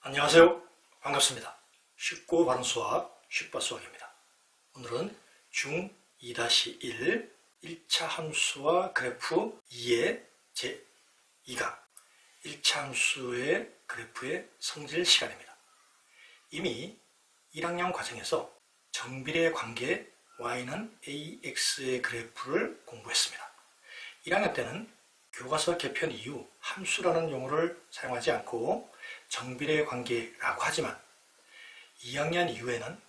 안녕하세요. 반갑습니다. 쉽고 바른 수학, 쉽바 수학입니다. 오늘은 중 2-1 1차 함수와 그래프 2의 제2강 1차 함수의 그래프의 성질 시간입니다. 이미 1학년 과정에서 정비례 관계 y는 ax의 그래프를 공부했습니다. 1학년 때는 교과서 개편 이후 함수라는 용어를 사용하지 않고 정비례 관계라고 하지만 2학년 이후에는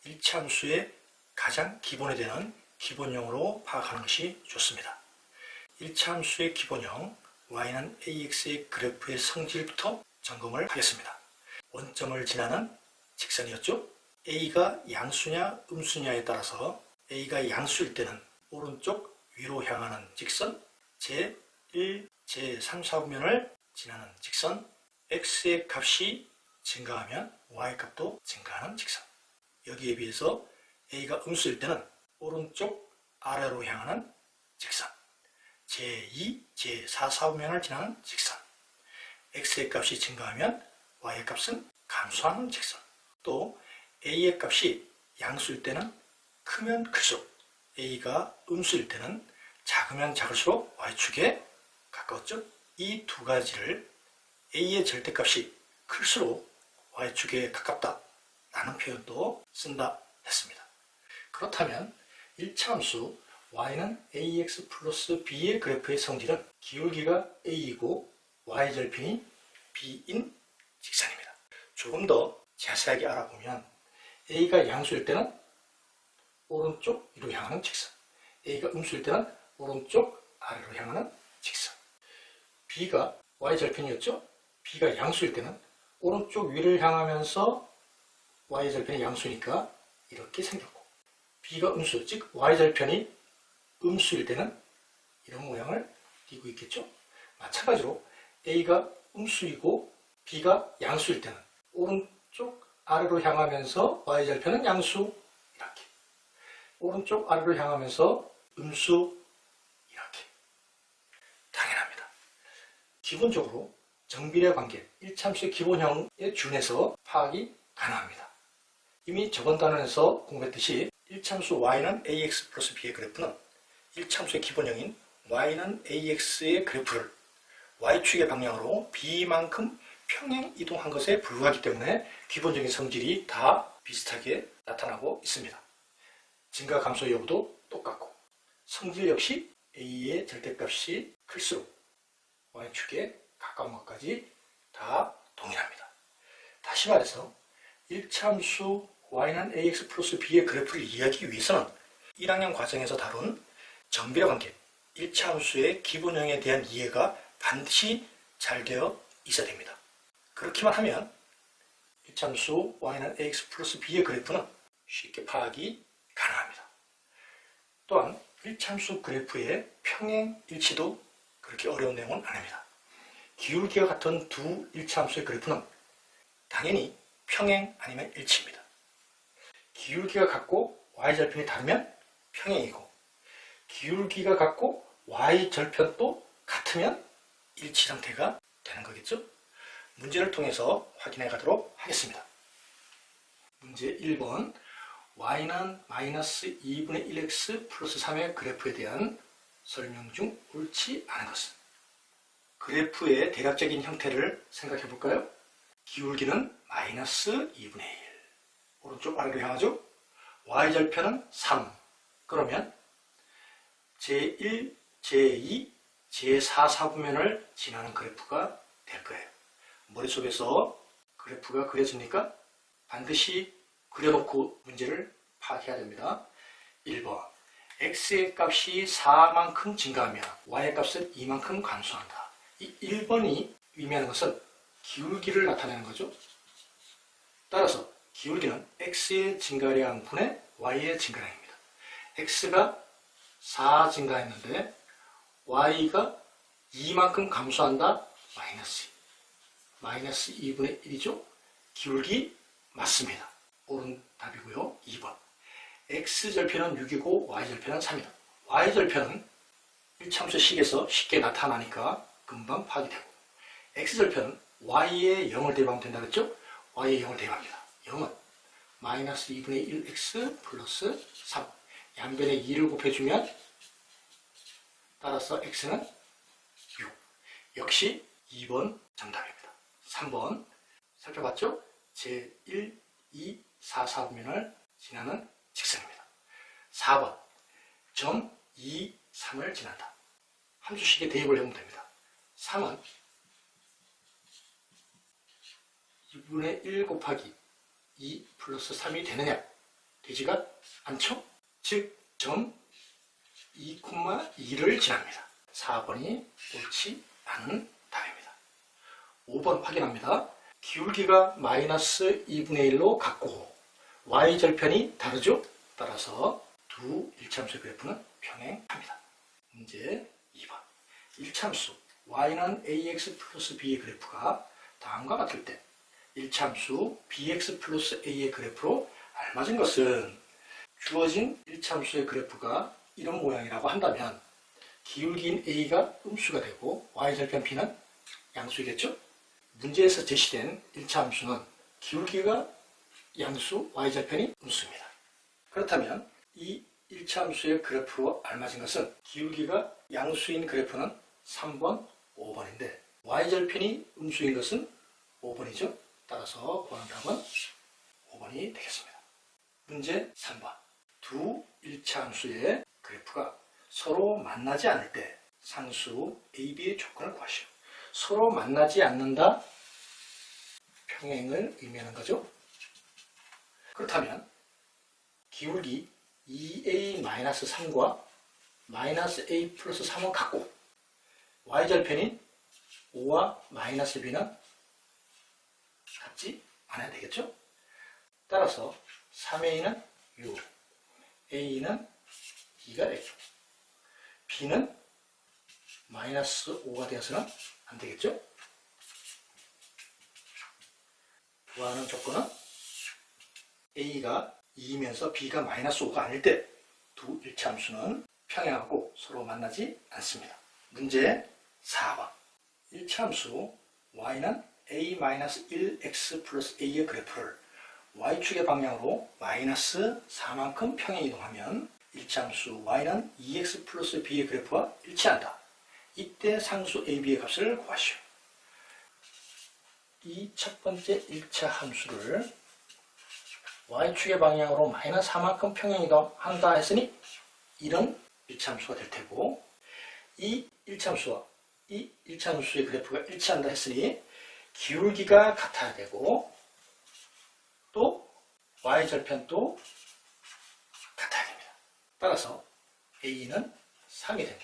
1차 함수의 가장 기본이 되는 기본형으로 파악하는 것이 좋습니다. 1차 함수의 기본형 y는 ax의 그래프의 성질부터 점검을 하겠습니다. 원점을 지나는 직선이었죠. a가 양수냐 음수냐에 따라서 a가 양수일 때는 오른쪽 위로 향하는 직선, 제1, 제3 사분면을 지나는 직선, x의 값이 증가하면 y 값도 증가하는 직선. 여기에 비해서 a가 음수일 때는 오른쪽 아래로 향하는 직선, 제2, 제4 사분면을 지나는 직선. x의 값이 증가하면 y의 값은 감소하는 직선. 또 a의 값이 양수일 때는 크면 클수록, a가 음수일 때는 작으면 작을수록 y축에 가까웠죠. 이 두 가지를 a의 절대값이 클수록 y축에 가깝다 라는 표현도 쓴다 했습니다. 그렇다면 1차 함수 y는 ax 플러스 b의 그래프의 성질은 기울기가 a이고 y절편이 b인 직선입니다. 조금 더 자세하게 알아보면 a가 양수일 때는 오른쪽 위로 향하는 직선, a가 음수일 때는 오른쪽 아래로 향하는 직선. b가 y절편이었죠? b가 양수일 때는 오른쪽 위를 향하면서 y절편이 양수니까 이렇게 생겼고, b가 음수, 즉 y절편이 음수일 때는 이런 모양을 띠고 있겠죠? 마찬가지로 a가 음수이고 b가 양수일 때는 오른쪽 아래로 향하면서 y절편은 양수, 이렇게. 오른쪽 아래로 향하면서 음수, 이렇게. 당연합니다. 기본적으로 정비례 관계 1차 함수의 기본형에 준해서 파악이 가능합니다. 이미 저번 단원에서 공부했듯이 1차 함수 y는 ax 플러스 b의 그래프는 1차 함수의 기본형인 y는 ax의 그래프를 y축의 방향으로 b만큼 평행 이동한 것에 불과하기 때문에 기본적인 성질이 다 비슷하게 나타나고 있습니다. 증가 감소 여부도 똑같고, 성질 역시 a의 절대값이 클수록 y축에 가까운 것까지 다 동일합니다. 다시 말해서 1차 함수 y는 ax 플러스 b의 그래프를 이해하기 위해서는 1학년 과정에서 다룬 정비례 관계 1차 함수의 기본형에 대한 이해가 반드시 잘 되어 있어야 됩니다. 그렇기만 하면 1차 함수 y는 ax 플러스 b의 그래프는 쉽게 파악이 가능합니다. 또한 1차 함수 그래프의 평행 일치도 그렇게 어려운 내용은 아닙니다. 기울기가 같은 두 1차 함수의 그래프는 당연히 평행 아니면 일치입니다. 기울기가 같고 y절편이 다르면 평행이고, 기울기가 같고 y절편도 같으면 일치 상태가 되는 거겠죠? 문제를 통해서 확인해 가도록 하겠습니다. 문제 1번, y는 마이너스 2분의 1x 플러스 3의 그래프에 대한 설명 중 옳지 않은 것은? 그래프의 대략적인 형태를 생각해 볼까요? 기울기는 마이너스 2분의 1, 오른쪽 아래로 향하죠? y절편은 3, 그러면 제1, 제2, 제4 사분면을 지나는 그래프가 될 거예요. 머릿속에서 그래프가 그려집니까? 반드시 그려놓고 문제를 파악해야 됩니다. 1번, x의 값이 4만큼 증가하면 y의 값은 2만큼 감소한다. 이 1번이 의미하는 것은 기울기를 나타내는 거죠. 따라서 기울기는 x의 증가량 분의 y의 증가량입니다. x가 4 증가했는데 y가 2만큼 감소한다. 마이너스 2분의 1이죠. 기울기 맞습니다. 옳은 답이고요. 2번. x절편은 6이고 y절편은 3이다. y절편은 1차 함수 식에서 쉽게 나타나니까 금방 파악이 되고, x절편은 y에 0을 대입하면 된다 그랬죠? y에 0을 대입합니다. 0은 마이너스 2분의 1x 플러스 3. 양변에 2를 곱해주면 따라서 x는 6. 역시 2번 정답입니다. 3번 살펴봤죠? 제1, 2, 4, 4분면을 지나는 직선입니다. 4번 점 2, 3을 지난다. 함수식에 대입을 해보면 됩니다. 3은 2분의 1 곱하기 2 플러스 3이 되느냐? 되지가 않죠? 즉, 점 2,2를 지납니다. 4번이 옳지 않은 답입니다. 5번 확인합니다. 기울기가 마이너스 2분의 1로 같고 y절편이 다르죠? 따라서 두 일참수의 그래프는 평행합니다. 문제 2번. 일참수 y는 ax 플러스 b의 그래프가 다음과 같을 때 일참수 bx 플러스 a의 그래프로 알맞은 것은 주어진 일참수의 그래프가 이런 모양이라고 한다면 기울기인 a가 음수가 되고 y절편 b는 양수이겠죠? 문제에서 제시된 일차함수는 기울기가 양수, y절편이 음수입니다. 그렇다면 이 일차함수의 그래프로 알맞은 것은 기울기가 양수인 그래프는 3번, 5번인데 y절편이 음수인 것은 5번이죠. 따라서 고른 답은 5번이 되겠습니다. 문제 3번. 두 일차함수의 그래프가 서로 만나지 않을 때 상수 AB의 조건을 구하시오. 서로 만나지 않는다. 평행을 의미하는 거죠. 그렇다면 기울기 2a-3과 마이너스 a 플러스 3은 같고 y절편인 5와 마이너스 b는 같지 않아야 되겠죠. 따라서 3a는 6, a는 2가 되죠. b는 마이너스 5가 되어서는 안 되겠죠. 구하는 조건은 a가 2이면서 b가 마이너스 5가 아닐 때 두 일차함수는 평행하고 서로 만나지 않습니다. 문제 4번. 일차함수 y는 a-1x 플러스 a의 그래프를 y축의 방향으로 마이너스 4만큼 평행 이동하면 일차함수 y는 2x 플러스 b의 그래프와 일치한다. 이때 상수 ab의 값을 구하시오. 이 첫 번째 1차 함수를 y축의 방향으로 마이너스 4만큼 평행 이동한다 했으니 이런 1차 함수가 될 테고, 이 1차 함수와 이 1차 함수의 그래프가 일치한다 했으니 기울기가 같아야 되고 또 y절편도 같아야 됩니다. 따라서 a는 3이 되고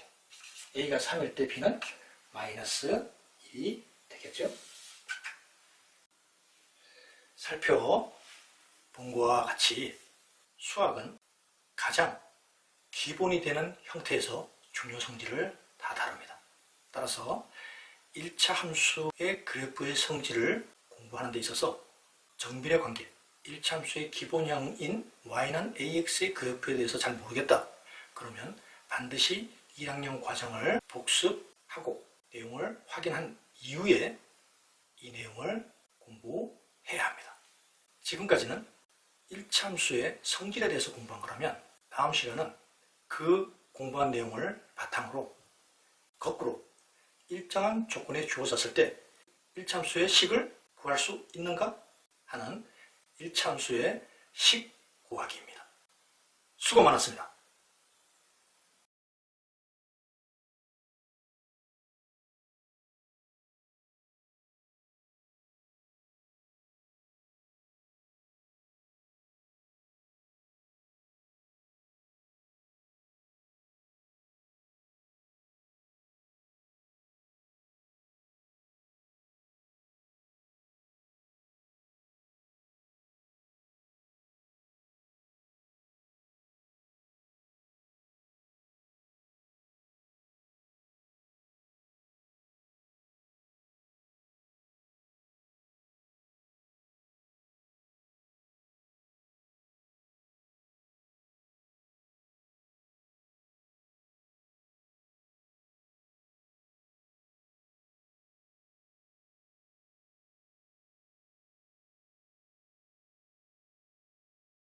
a가 3일 때 b는 마이너스 1이 되겠죠. 살펴본 것과 같이 수학은 가장 기본이 되는 형태에서 중요 성질을 다 다룹니다. 따라서 1차 함수의 그래프의 성질을 공부하는 데 있어서 정비례 관계, 1차 함수의 기본형인 y는 ax의 그래프에 대해서 잘 모르겠다. 그러면 반드시 1학년 과정을 복습하고 내용을 확인한 이후에 이 내용을 공부해야 합니다. 지금까지는 1차 함수의 성질에 대해서 공부한 거라면 다음 시간은 그 공부한 내용을 바탕으로 거꾸로 일정한 조건에 주어졌을 때 1차 함수의 식을 구할 수 있는가 하는 1차 함수의 식 구하기입니다. 수고 많았습니다.